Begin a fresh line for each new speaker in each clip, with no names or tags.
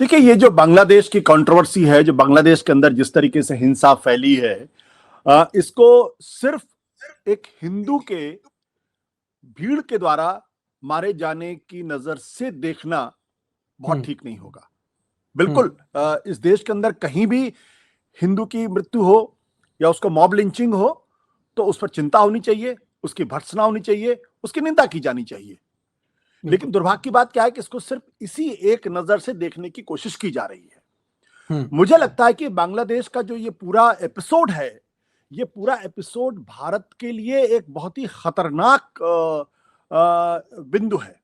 देखिए, ये जो बांग्लादेश की कंट्रोवर्सी है, जो बांग्लादेश के अंदर जिस तरीके से हिंसा फैली है, इसको सिर्फ एक हिंदू के भीड़ के द्वारा मारे जाने की नजर से देखना बहुत
हुँ,
ठीक नहीं होगा।
हुँ,
बिल्कुल, इस देश के अंदर कहीं भी हिंदू की मृत्यु हो या उसको मॉब लिंचिंग हो, तो उस पर चिंता होनी चाहिए, उसकी भर्त्सना होनी चाहिए, उसकी निंदा की जानी चाहिए।
बिल्कुल।
लेकिन दुर्भाग्य की बात क्या है कि इसको सिर्फ इसी एक नजर से देखने की कोशिश की जा रही है।
हुँ,
मुझे लगता है कि बांग्लादेश का जो ये पूरा एपिसोड है, ये पूरा एपिसोड भारत के लिए एक बहुत ही खतरनाक बिंदु है।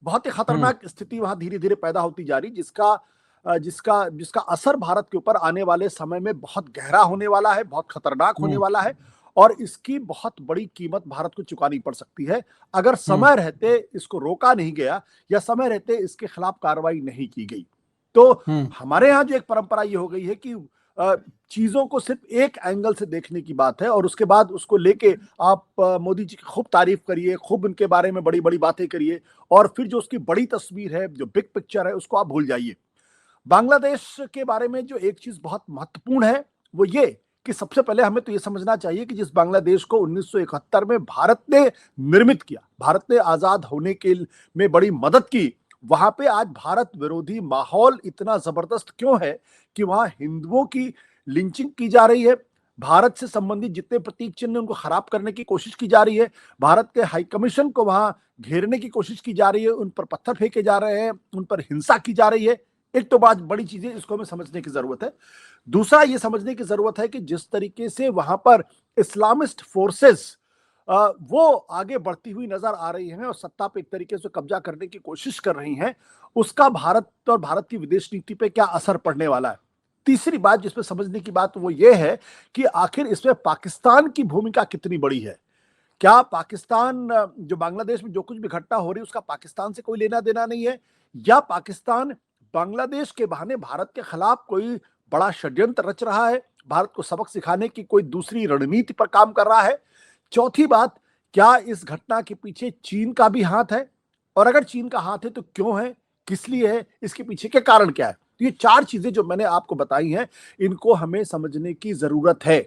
बहुत ही
हुँ,
खतरनाक स्थिति वहां धीरे धीरे पैदा होती जा रही, जिसका जिसका असर भारत के ऊपर आने वाले समय में बहुत गहरा होने वाला है, बहुत खतरनाक होने
हुँ,
वाला है। और इसकी बहुत बड़ी कीमत भारत को चुकानी पड़ सकती है अगर
हुँ,
समय रहते इसको रोका नहीं गया या समय रहते इसके खिलाफ कार्रवाई नहीं की गई। तो
हुँ,
हमारे यहाँ जो एक परंपरा ये हो गई है कि चीजों को सिर्फ एक एंगल से देखने की बात है और उसके बाद उसको लेके आप मोदी जी की खूब तारीफ करिए, खूब उनके बारे में बड़ी बड़ी बातें करिए, और फिर जो उसकी बड़ी तस्वीर है, जो बिग पिक्चर है, उसको आप भूल जाइए। बांग्लादेश के बारे में जो एक चीज बहुत महत्वपूर्ण है, वो ये कि सबसे पहले हमें तो ये समझना चाहिए कि जिस बांग्लादेश को 1971 में भारत ने निर्मित किया, भारत ने आजाद होने के में बड़ी मदद की, वहां पे आज भारत विरोधी माहौल इतना जबरदस्त क्यों है कि वहां हिंदुओं की लिंचिंग की जा रही है, भारत से संबंधित जितने प्रतीक चिन्ह उनको खराब करने की कोशिश की जा रही है, भारत के हाई कमीशन को वहां घेरने की कोशिश की जा रही है, उन पर पत्थर फेंके जा रहे हैं, उन पर हिंसा की जा रही है। एक तो बात बड़ी चीज है, इसको हमें समझने की जरूरत है। दूसरा ये समझने की जरूरत है कि जिस तरीके से वहां पर इस्लामिस्ट फोर्सेस वो आगे बढ़ती हुई नजर आ रही हैं और सत्ता पे एक तरीके से कब्जा करने की कोशिश कर रही हैं, उसका भारत और भारत की विदेश नीति पे क्या असर पड़ने वाला है। तीसरी बात जिसमें समझने की बात वो ये है कि आखिर इसमें पाकिस्तान की भूमिका कितनी बड़ी है। क्या पाकिस्तान, जो बांग्लादेश में जो कुछ भी घटना हो रही है उसका पाकिस्तान से कोई लेना देना नहीं है, या पाकिस्तान बांग्लादेश के बहाने भारत के खिलाफ कोई बड़ा षड्यंत्र रच रहा है, भारत को सबक सिखाने की कोई दूसरी रणनीति पर काम कर रहा है। चौथी बात, क्या इस घटना के पीछे चीन का भी हाथ है, और अगर चीन का हाथ है तो क्यों है, किस लिए है, इसके पीछे के कारण क्या है। तो ये चार चीजें जो मैंने आपको बताई हैं, इनको हमें समझने की जरूरत है।